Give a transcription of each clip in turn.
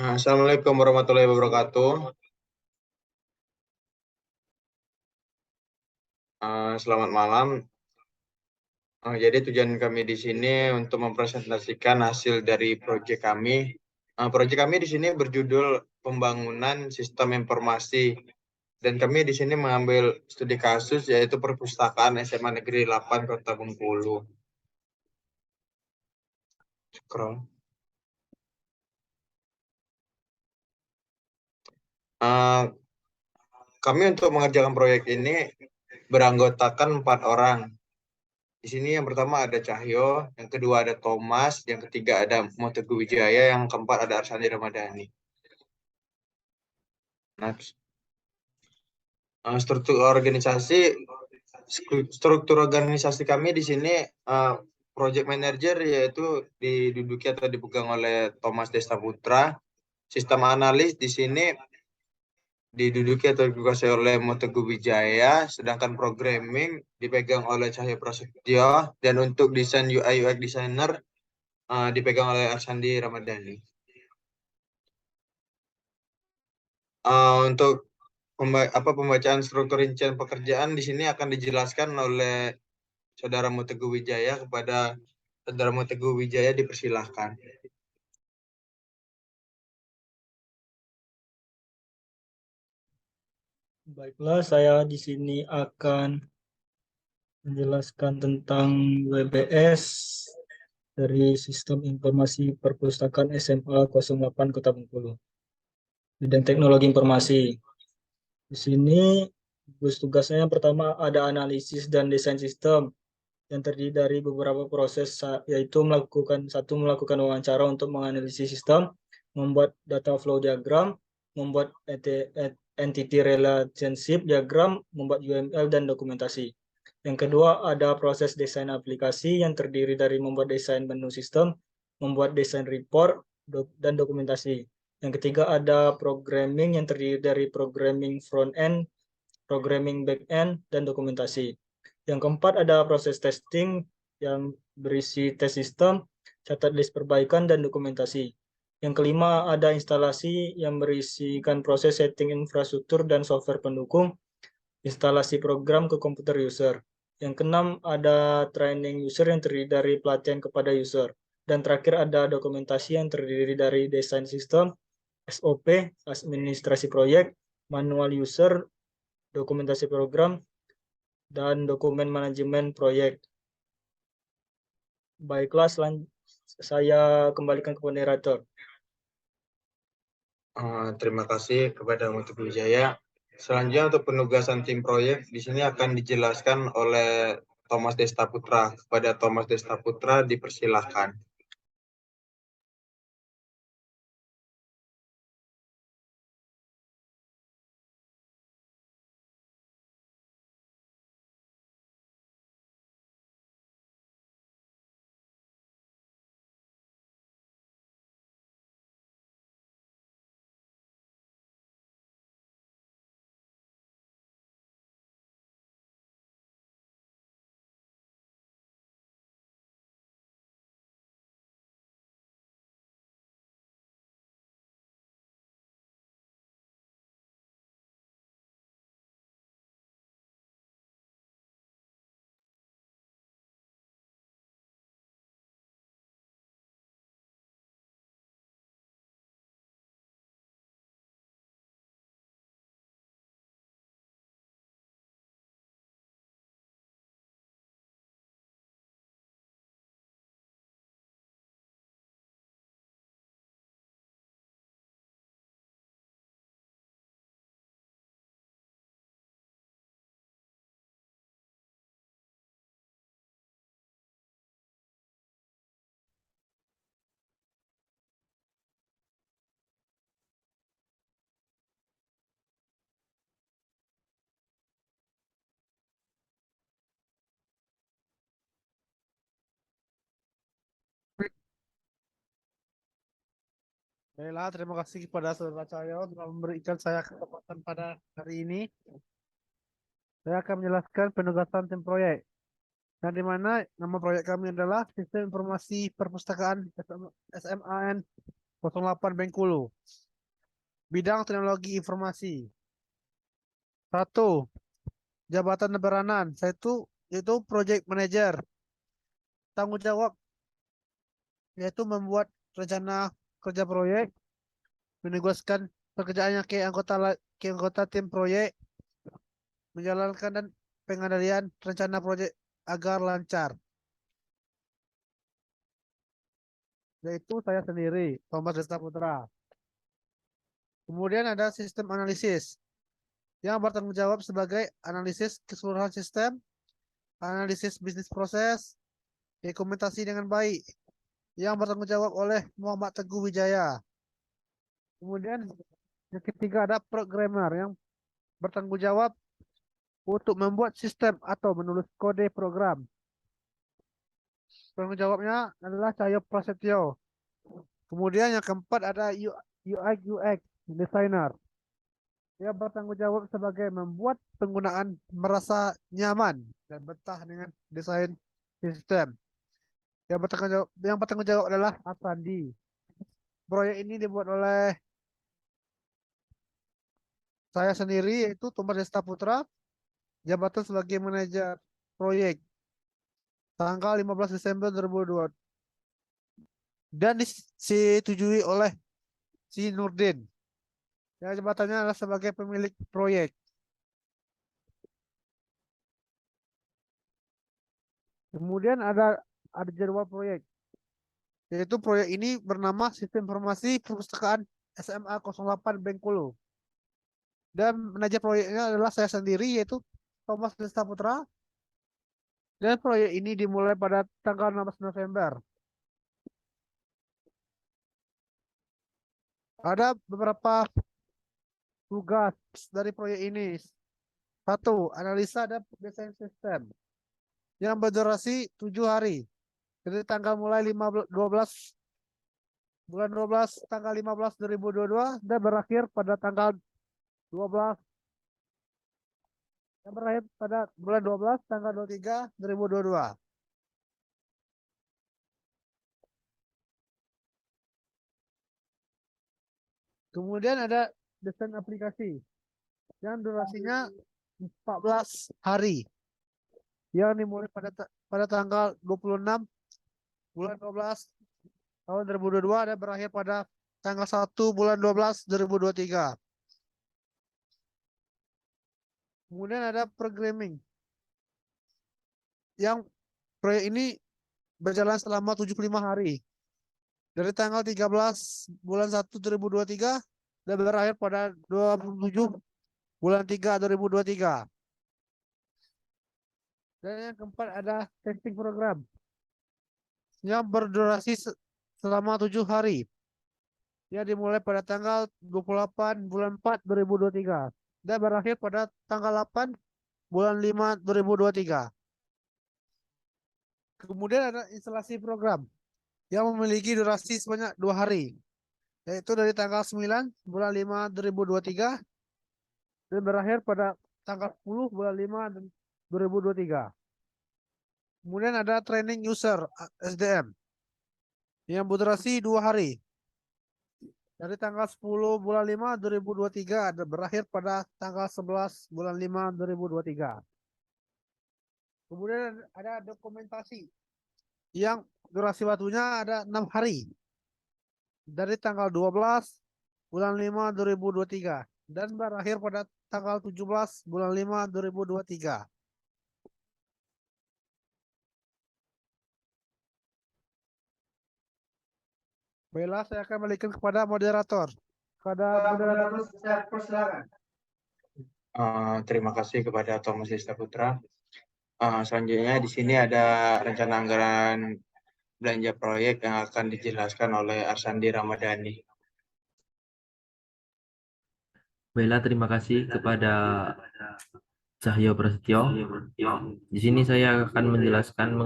Assalamualaikum warahmatullahi wabarakatuh. Selamat malam. Jadi tujuan kami di sini untuk mempresentasikan hasil dari proyek kami. Proyek kami di sini berjudul Pembangunan Sistem Informasi. Dan kami di sini mengambil studi kasus yaitu perpustakaan SMA Negeri 8 Kota Bengkulu. Scroll. Uh, Kami untuk mengerjakan proyek ini beranggotakan 4 orang. Di sini yang pertama ada Cahyo, yang kedua ada Thomas, yang ketiga ada Motegu Wijaya, yang keempat ada Arsandi Ramadhani. Nah, struktur organisasi kami di sini project manager yaitu diduduki atau dipegang oleh Thomas Desta Putra. Sistem analis di sini diduduki atau dikuasai oleh Motegu Wijaya, sedangkan programming dipegang oleh Cahyo Prasetyo, dan untuk desain UI UX designer dipegang oleh Arsandi Ramadhani. Untuk pembacaan struktur rincian pekerjaan di sini akan dijelaskan oleh Saudara Motegu Wijaya. Kepada Saudara Motegu Wijaya dipersilahkan. Baiklah, saya di sini akan menjelaskan tentang WBS dari Sistem Informasi Perpustakaan SMA 08 Kota Bengkulu. Bidang Teknologi Informasi. Di sini gugus tugasnya yang pertama ada analisis dan desain sistem yang terdiri dari beberapa proses, yaitu melakukan wawancara untuk menganalisis sistem, membuat data flow diagram, membuat entity relationship diagram, membuat UML dan dokumentasi. Yang kedua ada proses desain aplikasi yang terdiri dari membuat desain menu sistem, membuat desain report, dan dokumentasi. Yang ketiga ada programming yang terdiri dari programming front end, programming back end, dan dokumentasi. Yang keempat ada proses testing yang berisi tes sistem, catat list perbaikan, dan dokumentasi. Yang kelima ada instalasi yang berisikan proses setting infrastruktur dan software pendukung, instalasi program ke komputer user. Yang keenam ada training user yang terdiri dari pelatihan kepada user. Dan terakhir ada dokumentasi yang terdiri dari desain sistem, SOP, administrasi proyek, manual user, dokumentasi program, dan dokumen manajemen proyek. Baiklah, saya kembalikan ke moderator. Terima kasih kepada Motegu Wijaya. Selanjutnya untuk penugasan tim proyek di sini akan dijelaskan oleh Thomas Desta Putra. Kepada Thomas Desta Putra dipersilahkan. Baiklah, terima kasih kepada Saudara Cahyo telah memberikan saya kesempatan pada hari ini. Saya akan menjelaskan penugasan tim proyek. Dan di mana nama proyek kami adalah Sistem Informasi Perpustakaan SMAN 08 Bengkulu. Bidang Teknologi Informasi. 1. Jabatan peranan, yaitu Project Manager. Tanggung jawab yaitu membuat rencana kerja proyek, menugaskan pekerjaannya ke anggota tim proyek, menjalankan dan pengendalian rencana proyek agar lancar. Yaitu saya sendiri, Thomas Desta Putra. Kemudian ada sistem analisis yang bertanggung jawab sebagai analisis keseluruhan sistem, analisis bisnis proses, dokumentasi dengan baik, yang bertanggung jawab oleh Muhammad Teguh Wijaya. Kemudian yang ketiga ada programmer yang bertanggung jawab untuk membuat sistem atau menulis kode program. Tanggung jawabnya adalah Cahyo Prasetyo. Kemudian yang keempat ada UI UX designer. Dia bertanggung jawab sebagai membuat penggunaan merasa nyaman dan betah dengan desain sistem. Yang bertanggung jawab adalah Asandi. Proyek ini dibuat oleh saya sendiri, yaitu Thomas Desta Putra, jabatan sebagai manajer proyek, tanggal 15 Desember 2002. Dan disetujui oleh si Nurdin. Ya, jabatannya adalah sebagai pemilik proyek. Kemudian ada jadwal proyek. Yaitu proyek ini bernama Sistem Informasi Perpustakaan SMA 08 Bengkulu. Dan manajer proyeknya adalah saya sendiri, yaitu Thomas Desta Putra. Dan proyek ini dimulai pada tanggal 16 November. Ada beberapa tugas dari proyek ini. 1. Analisa dan desain sistem yang berdurasi 7 hari. Jadi tanggal mulai 12 bulan 12 tanggal 15 2022 dan berakhir pada tanggal 12 yang berakhir pada bulan 12 tanggal 23 2022. Kemudian ada desain aplikasi yang durasinya 14 hari yang dimulai pada tanggal 26 bulan 12 tahun 2022 dan berakhir pada tanggal 1 bulan 12 2023. Kemudian ada programming yang proyek ini berjalan selama 75 hari dari tanggal 13 bulan 1 2023 dan berakhir pada 27 bulan 3 2023. Dan yang keempat ada testing program yang berdurasi selama 7 hari. Ya, dimulai pada tanggal 28 bulan 4 2023 dan berakhir pada tanggal 8 bulan 5 2023. Kemudian ada instalasi program yang memiliki durasi sebanyak 2 hari, yaitu dari tanggal 9 bulan 5 2023 dan berakhir pada tanggal 10 bulan 5 2023. Kemudian ada training user SDM yang berdurasi 2 hari, dari tanggal 10 bulan 5 2023 dan berakhir pada tanggal 11 bulan 5 2023. Kemudian ada dokumentasi yang durasi waktunya ada 6 hari, dari tanggal 12 bulan 5 2023 dan berakhir pada tanggal 17 bulan 5 2023. Baiklah, saya akan balikan kepada moderator. Kepada moderator, saya persilakan. Terima kasih kepada Thomas Desta Putra. Selanjutnya di sini ada rencana anggaran belanja proyek yang akan dijelaskan oleh Arsandi Ramadhani. Baiklah, terima kasih kepada Cahyo Prasetyo. Di sini saya akan menjelaskan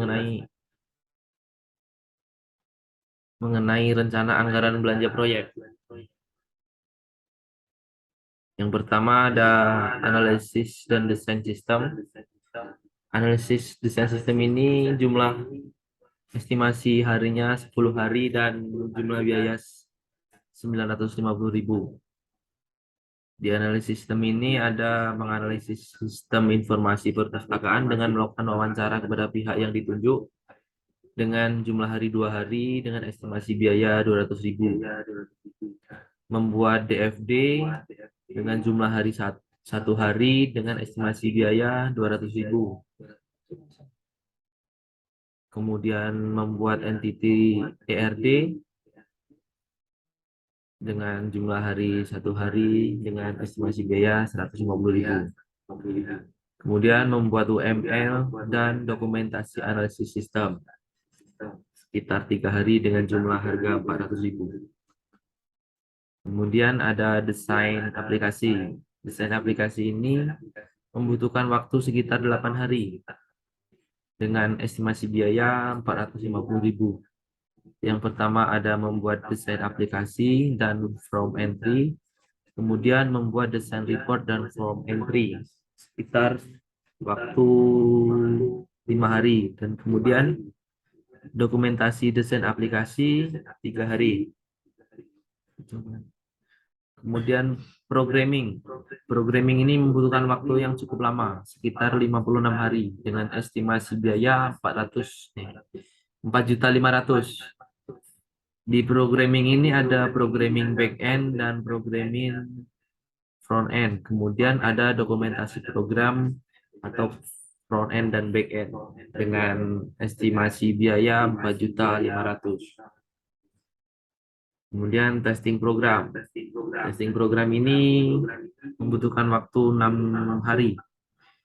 mengenai rencana anggaran belanja proyek. Yang pertama ada analisis dan desain sistem, Analisis desain sistem ini jumlah estimasi harinya 10 hari dan jumlah biaya 950.000. Di analisis sistem ini ada menganalisis sistem informasi perpustakaan dengan melakukan wawancara kepada pihak yang ditunjuk dengan jumlah hari 2 hari dengan estimasi biaya 200.000. Membuat DFD dengan jumlah hari 1 hari dengan estimasi biaya 200.000. Kemudian membuat entity ERD dengan jumlah hari 1 hari dengan estimasi biaya 150.000. Kemudian membuat UML dan dokumentasi analisis sistem sekitar 3 hari dengan jumlah harga 400.000. Kemudian ada desain aplikasi. Desain aplikasi ini membutuhkan waktu sekitar 8 hari dengan estimasi biaya 450.000. Yang pertama ada membuat desain aplikasi dan form entry, kemudian membuat desain report dan form entry sekitar waktu 5 hari, dan kemudian dokumentasi desain aplikasi 3 hari. Kemudian programming. Programming ini membutuhkan waktu yang cukup lama, sekitar 56 hari dengan estimasi biaya 4.500.000. Di programming ini ada programming back-end dan programming front-end. Kemudian ada dokumentasi program atau front-end dan back-end dengan estimasi biaya 4.500.000. Kemudian testing program. Testing program ini membutuhkan waktu 6 hari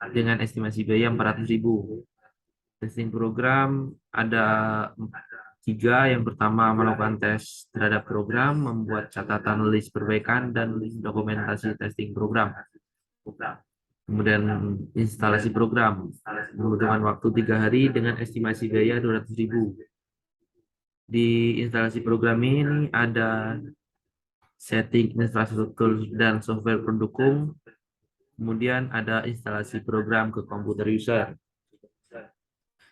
dengan estimasi biaya 400.000. Testing program ada 3. Yang pertama melakukan tes terhadap program, membuat catatan list perbaikan dan dokumentasi testing program. Kemudian instalasi program membutuhkan waktu 3 hari dengan estimasi biaya 200.000. Di instalasi program ini ada setting infrastruktur dan software pendukung, kemudian ada instalasi program ke komputer user.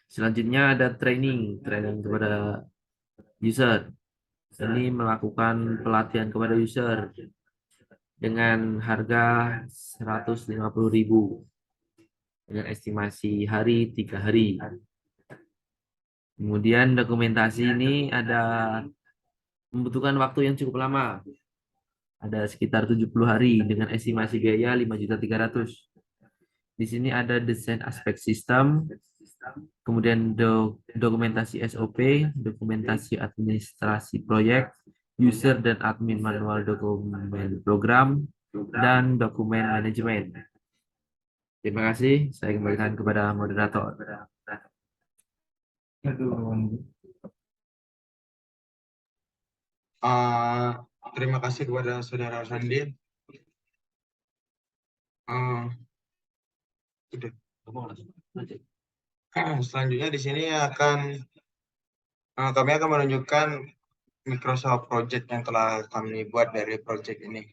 Selanjutnya ada training kepada user. Ini melakukan pelatihan kepada user dengan harga 150.000 dengan estimasi hari 3 hari. Kemudian dokumentasi ini ada membutuhkan waktu yang cukup lama. Ada sekitar 70 hari dengan estimasi biaya 5.300.000. Di sini ada desain aspek sistem, kemudian dokumentasi SOP, dokumentasi administrasi proyek, user dan admin manual dokumen program, dan dokumen manajemen. Terima kasih. Saya kembalikan kepada moderator. Terima kasih kepada Saudara Sandi. Selanjutnya di sini kami akan menunjukkan Microsoft Project yang telah kami buat dari project ini.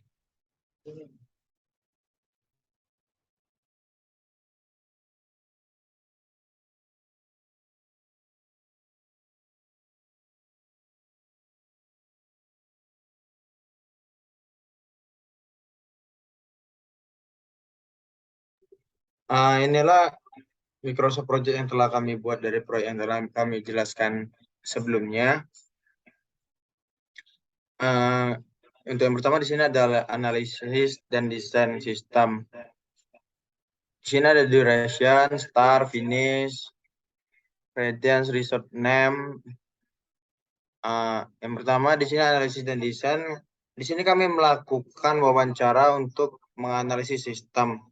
Inilah Microsoft Project yang telah kami buat dari proyek yang telah kami jelaskan sebelumnya. Untuk yang pertama di sini adalah analisis dan desain sistem. Di sini ada duration, start, finish, radiance, result name. Yang pertama di sini analisis dan desain. Di sini kami melakukan wawancara untuk menganalisis sistem.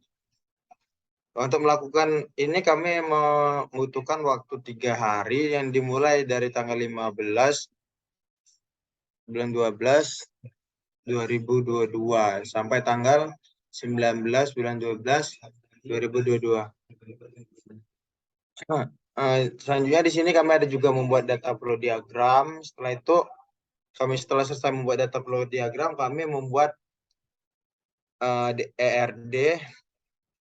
Untuk melakukan ini kami membutuhkan waktu 3 hari yang dimulai dari tanggal 15 bulan 12 2022 sampai tanggal 19 bulan 12 2022. Selanjutnya di sini kami ada juga membuat data flow diagram. Setelah itu setelah selesai membuat data flow diagram, kami membuat ERD.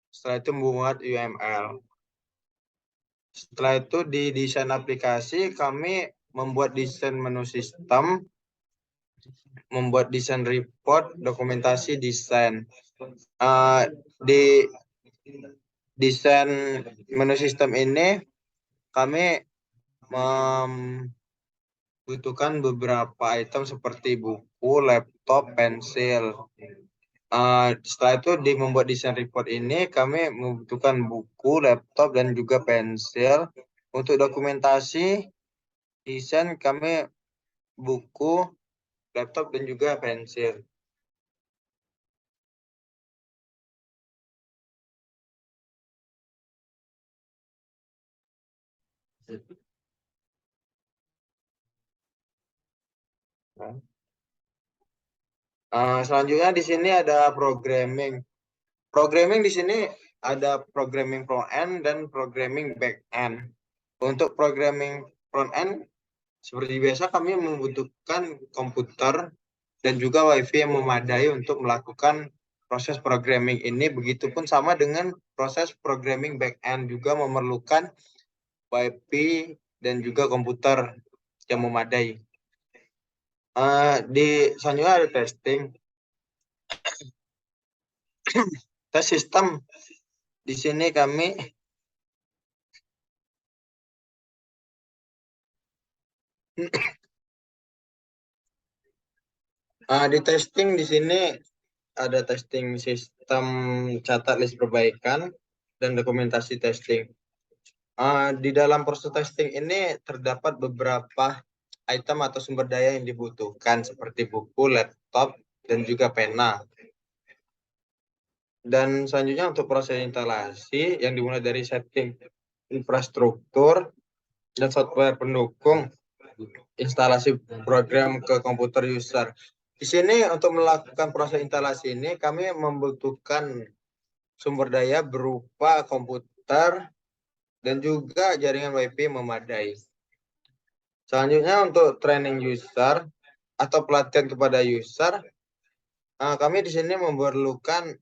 Setelah itu membuat UML. Setelah itu di desain aplikasi kami membuat desain menu sistem, membuat desain report, dokumentasi desain. Di desain menu sistem ini kami membutuhkan beberapa item seperti buku, laptop, pensil. Setelah itu di membuat desain report ini kami membutuhkan buku, laptop, dan juga pensil. Untuk dokumentasi desain kami buku, laptop, dan juga pensil. Selanjutnya di sini ada programming. Programming di sini ada programming front end dan programming back end. Untuk programming front end seperti biasa kami membutuhkan komputer dan juga WiFi yang memadai untuk melakukan proses programming ini. Begitupun sama dengan proses programming back end juga memerlukan WiFi dan juga komputer yang memadai. Di selanjutnya ada testing. Tes sistem di sini kami di testing di sini ada testing sistem, catat list perbaikan, dan dokumentasi testing. Di dalam proses testing ini terdapat beberapa item atau sumber daya yang dibutuhkan seperti buku, laptop, dan juga pena. Dan selanjutnya untuk proses instalasi yang dimulai dari setting infrastruktur dan software pendukung instalasi program ke komputer user. Di sini untuk melakukan proses instalasi ini kami membutuhkan sumber daya berupa komputer dan juga jaringan WiFi memadai. Selanjutnya untuk training user atau pelatihan kepada user, kami di sini memerlukan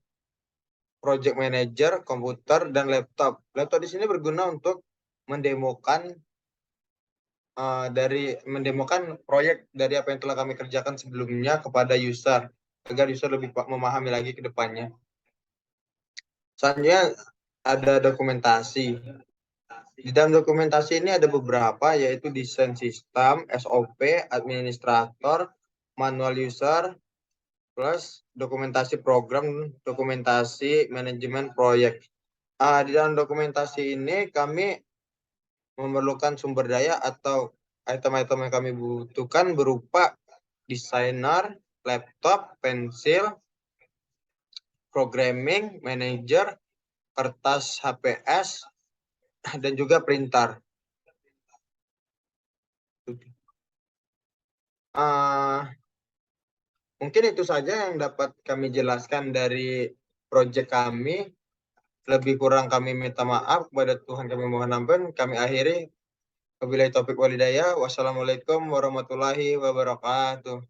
project manager, komputer, dan laptop. Laptop di sini berguna untuk mendemokan proyek dari apa yang telah kami kerjakan sebelumnya kepada user agar user lebih memahami lagi ke depannya. Selanjutnya ada dokumentasi. Di dalam dokumentasi ini ada beberapa, yaitu desain sistem, SOP, administrator, manual user, plus dokumentasi program, dokumentasi manajemen proyek. Di dalam dokumentasi ini kami memerlukan sumber daya atau item-item yang kami butuhkan berupa desainer, laptop, pensil, programming, manager, kertas HPS, dan juga printer. Mungkin itu saja yang dapat kami jelaskan dari proyek kami. Lebih kurang kami minta maaf, kepada Tuhan kami mohon ampun. Kami akhiri. Wabillahi taufiq walhidayah. Wassalamualaikum warahmatullahi wabarakatuh.